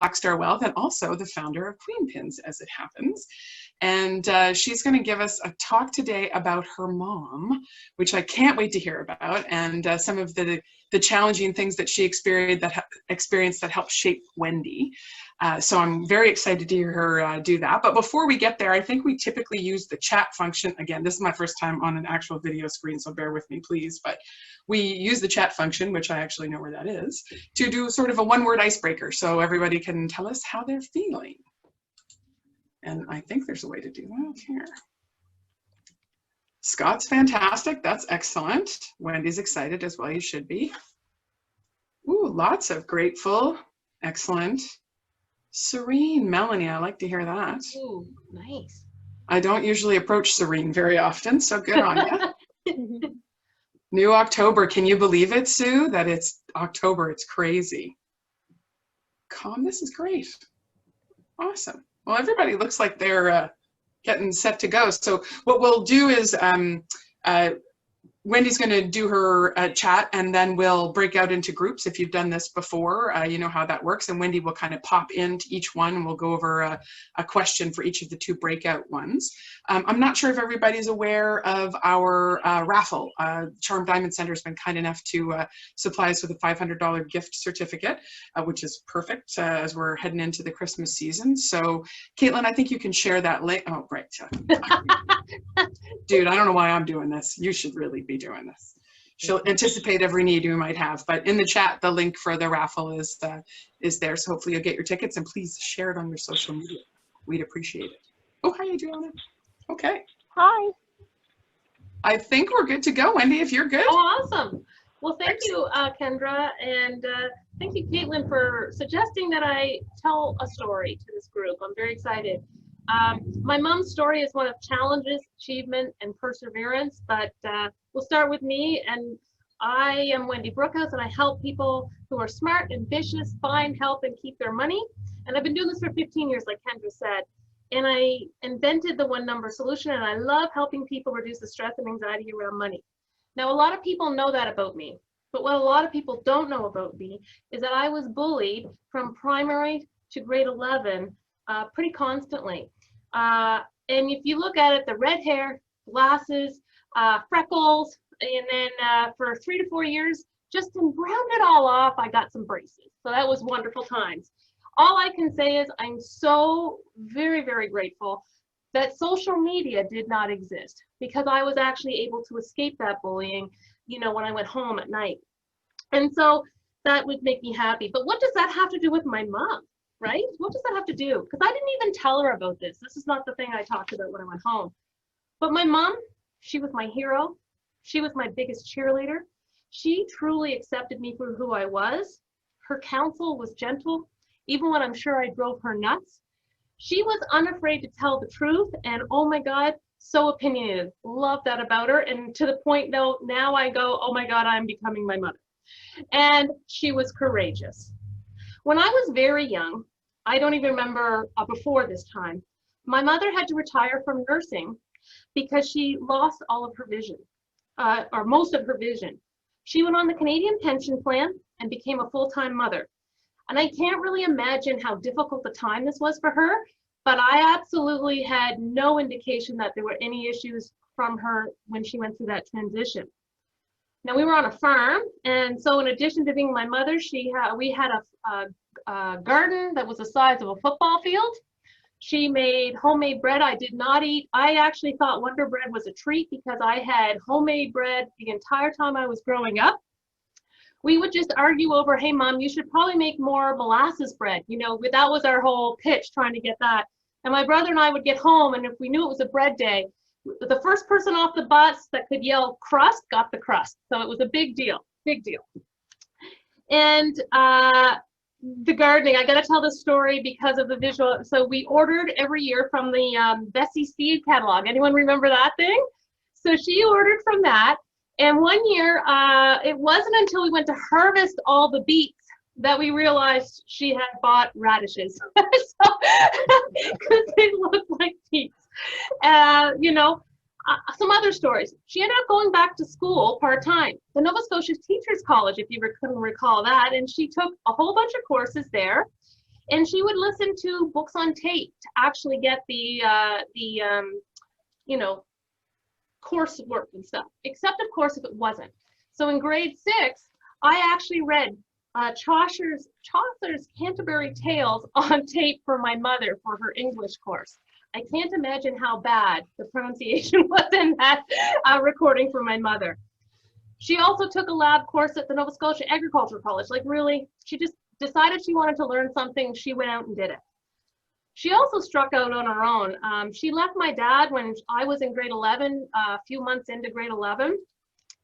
Rockstar Wealth and also the founder of QueenPins, as it happens. And she's going to give us a talk today about her mom, which I can't wait to hear about, and some of the challenging things that she experienced that helped shape Wendy. So I'm very excited to hear her do that. But before we get there, I think we typically use the chat function. Again, this is my first time on an actual video screen, so bear with me, please. But we use the chat function, which I actually know where that is, to do sort of a one-word icebreaker so everybody can tell us how they're feeling. And I think there's a way to do that here. Scott's fantastic. That's excellent. Wendy's excited as well. You should be. Ooh, lots of grateful. Excellent. Serene. Melanie, I like to hear that. Ooh, nice. I don't usually approach Serene very often, so good on you. New October. Can you believe it, Sue? That it's October. It's crazy. Calm. This is great. Awesome. Well, everybody looks like they're getting set to go. So what we'll do is Wendy's going to do her chat, and then we'll break out into groups. If you've done this before, you know how that works. And Wendy will kind of pop into each one, and we'll go over a question for each of the two breakout ones. I'm not sure if everybody's aware of our raffle. Charm Diamond Center has been kind enough to supply us with a $500 gift certificate, which is perfect as we're heading into the Christmas season. So, Caitlin, I think you can share that link. Oh, right. Dude, I don't know why I'm doing this. You should really be doing this. She'll anticipate every need you might have, but in the chat, the link for the raffle is there. So hopefully you'll get your tickets, and please share it on your social media. We'd appreciate it. Oh, hi, Adriana. Okay. Hi. I think we're good to go, Wendy, if you're good. Oh, awesome. Well, thank you, Kendra, and thank you, Caitlin, for suggesting that I tell a story to this group. I'm very excited. My mom's story is one of challenges, achievement, and perseverance, but we'll start with me. And I am Wendy Brookhouse, and I help people who are smart, ambitious, find, help, and keep their money. And I've been doing this for 15 years, like Kendra said. And I invented the one-number solution, and I love helping people reduce the stress and anxiety around money. Now, a lot of people know that about me, but what a lot of people don't know about me is that I was bullied from primary to grade 11 pretty constantly. And if you look at it, the red hair, glasses, freckles, and then for 3 to 4 years, just to round it all off, I got some braces. So that was wonderful times. All I can say is I'm so very, very grateful that social media did not exist, because I was actually able to escape that bullying, you know, when I went home at night. And so that would make me happy. But what does that have to do with my mom, right? What does that have to do? Because I didn't even tell her about this. This is not the thing I talked about when I went home. But my mom, she was my hero. She was my biggest cheerleader. She truly accepted me for who I was. Her counsel was gentle, even when I'm sure I drove her nuts. She was unafraid to tell the truth, and oh my God, so opinionated. Love that about her. And to the point though, now I go, oh my God, I'm becoming my mother. And she was courageous. When I was very young, I don't even remember before this time, my mother had to retire from nursing because she lost all of her vision, or most of her vision. She went on the Canadian pension plan and became a full-time mother. And I can't really imagine how difficult the time this was for her, but I absolutely had no indication that there were any issues from her when she went through that transition. Now, we were on a farm, and so in addition to being my mother, we had a garden that was the size of a football field. She made homemade bread I did not eat. I actually thought Wonder Bread was a treat because I had homemade bread the entire time I was growing up. We would just argue over, hey, Mom, you should probably make more molasses bread. You know, that was our whole pitch, trying to get that. And my brother and I would get home, and if we knew it was a bread day, the first person off the bus that could yell crust got the crust. So it was a big deal, big deal. And the gardening, I got to tell this story because of the visual. So we ordered every year from the Bessie Seed catalog. Anyone remember that thing? So she ordered from that. And one year, it wasn't until we went to harvest all the beets that we realized she had bought radishes. Because they looked like beets. You know, some other stories. She ended up going back to school part-time, the Nova Scotia Teachers College, if you couldn't recall that. And she took a whole bunch of courses there. And she would listen to books on tape to actually get the you know, coursework and stuff, except of course if it wasn't. So in grade 6, I actually read Chaucer's Canterbury Tales on tape for my mother for her English course. I can't imagine how bad the pronunciation was in that recording for my mother. She also took a lab course at the Nova Scotia Agricultural College. Like really, she just decided she wanted to learn something. She went out and did it. She also struck out on her own. She left my dad when I was in grade 11, a few months into grade 11.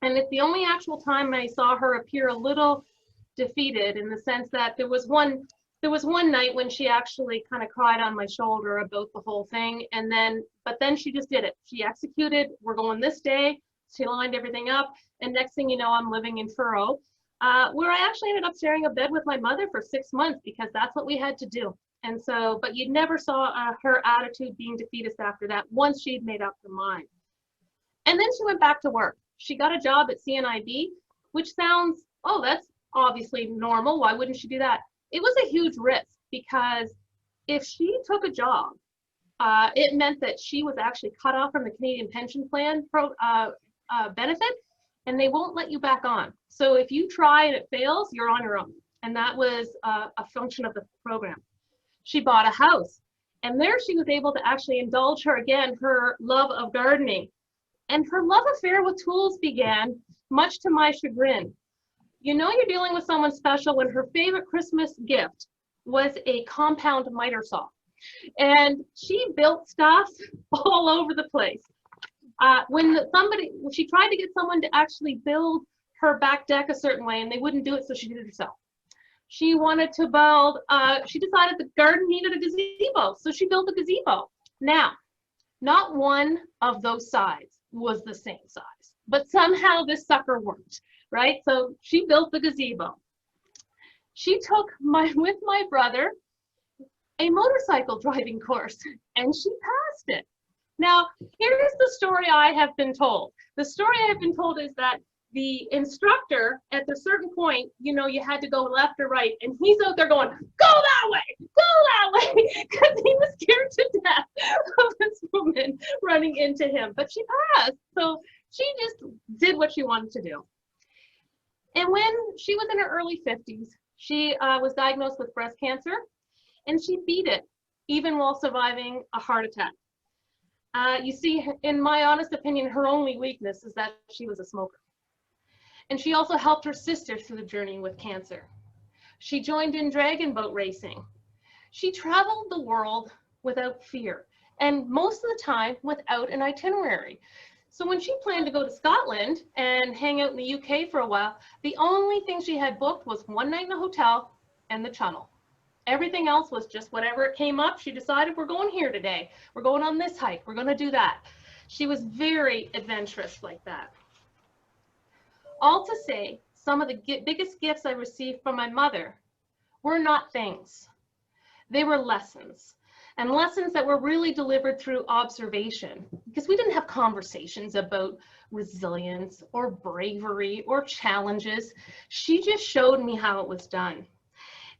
And it's the only actual time I saw her appear a little defeated, in the sense that there was one night when she actually kind of cried on my shoulder about the whole thing. And but then she just did it. She executed, we're going this day. She lined everything up. And next thing you know, I'm living in Truro, where I actually ended up sharing a bed with my mother for 6 months because that's what we had to do. And so, but you never saw her attitude being defeatist after that, once she'd made up her mind. And then she went back to work. She got a job at CNIB, which sounds, oh, that's obviously normal. Why wouldn't she do that? It was a huge risk, because if she took a job, it meant that she was actually cut off from the Canadian Pension Plan benefit, and they won't let you back on. So if you try and it fails, you're on your own. And that was a function of the program. She bought a house, and there she was able to actually indulge her love of gardening. And her love affair with tools began, much to my chagrin. You know you're dealing with someone special when her favorite Christmas gift was a compound miter saw. And she built stuff all over the place. When she tried to get someone to actually build her back deck a certain way, and they wouldn't do it, so she did it herself. She wanted to build, she decided the garden needed a gazebo, so she built a gazebo. Now, not one of those sides was the same size, but somehow this sucker worked, right? So she built the gazebo. She took with my brother a motorcycle driving course, and she passed it. Now, here's the story I have been told. The story I have been told is that the instructor, at a certain point, you know, you had to go left or right, and he's out there going, go that way, because he was scared to death of this woman running into him. But she passed, so she just did what she wanted to do. And when she was in her early 50s, she was diagnosed with breast cancer, and she beat it, even while surviving a heart attack. You see, in my honest opinion, her only weakness is that she was a smoker. And she also helped her sister through the journey with cancer. She joined in dragon boat racing. She traveled the world without fear, and most of the time without an itinerary. So when she planned to go to Scotland and hang out in the UK for a while, the only thing she had booked was one night in a hotel and the Channel. Everything else was just whatever it came up. She decided, we're going here today. We're going on this hike. We're going to do that. She was very adventurous like that. All to say, some of the biggest gifts I received from my mother were not things. They were lessons, and lessons that were really delivered through observation, because we didn't have conversations about resilience or bravery or challenges. She just showed me how it was done.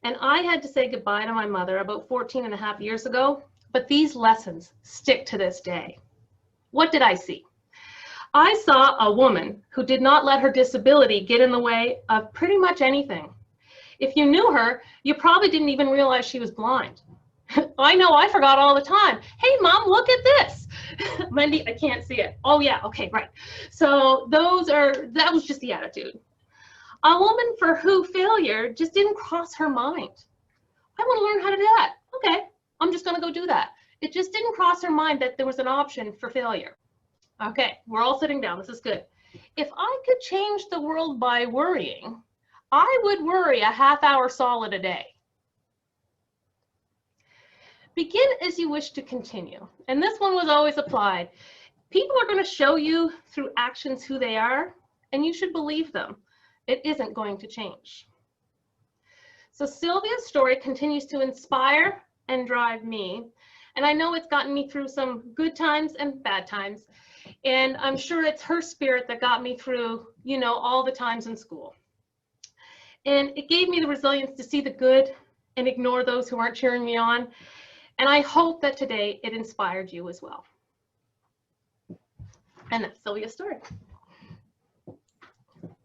And I had to say goodbye to my mother about 14 and a half years ago, but these lessons stick to this day. What did I see? I saw a woman who did not let her disability get in the way of pretty much anything. If you knew her, you probably didn't even realize she was blind. I know I forgot all the time. Hey, Mom, look at this. Wendy, I can't see it. Oh, yeah, okay, right. So that was just the attitude. A woman for who failure just didn't cross her mind. I want to learn how to do that. Okay, I'm just going to go do that. It just didn't cross her mind that there was an option for failure. Okay, we're all sitting down. This is good. If I could change the world by worrying, I would worry a half-hour solid a day. Begin as you wish to continue. And this one was always applied. People are going to show you through actions who they are, and you should believe them. It isn't going to change. So Sylvia's story continues to inspire and drive me. And I know it's gotten me through some good times and bad times. And I'm sure it's her spirit that got me through, all the times in school. And it gave me the resilience to see the good and ignore those who aren't cheering me on. And I hope that today it inspired you as well. And that's Sylvia's story.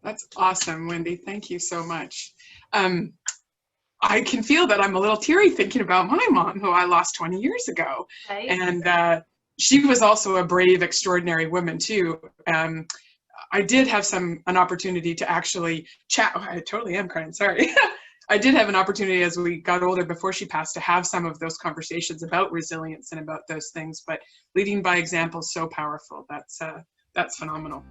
That's awesome, Wendy. Thank you so much. I can feel that I'm a little teary thinking about my mom, who I lost 20 years ago. Right. And she was also a brave, extraordinary woman too. I did have an opportunity to actually chat. Oh, I totally am crying, sorry. I did have an opportunity as we got older before she passed to have some of those conversations about resilience and about those things, but leading by example is so powerful. That's phenomenal.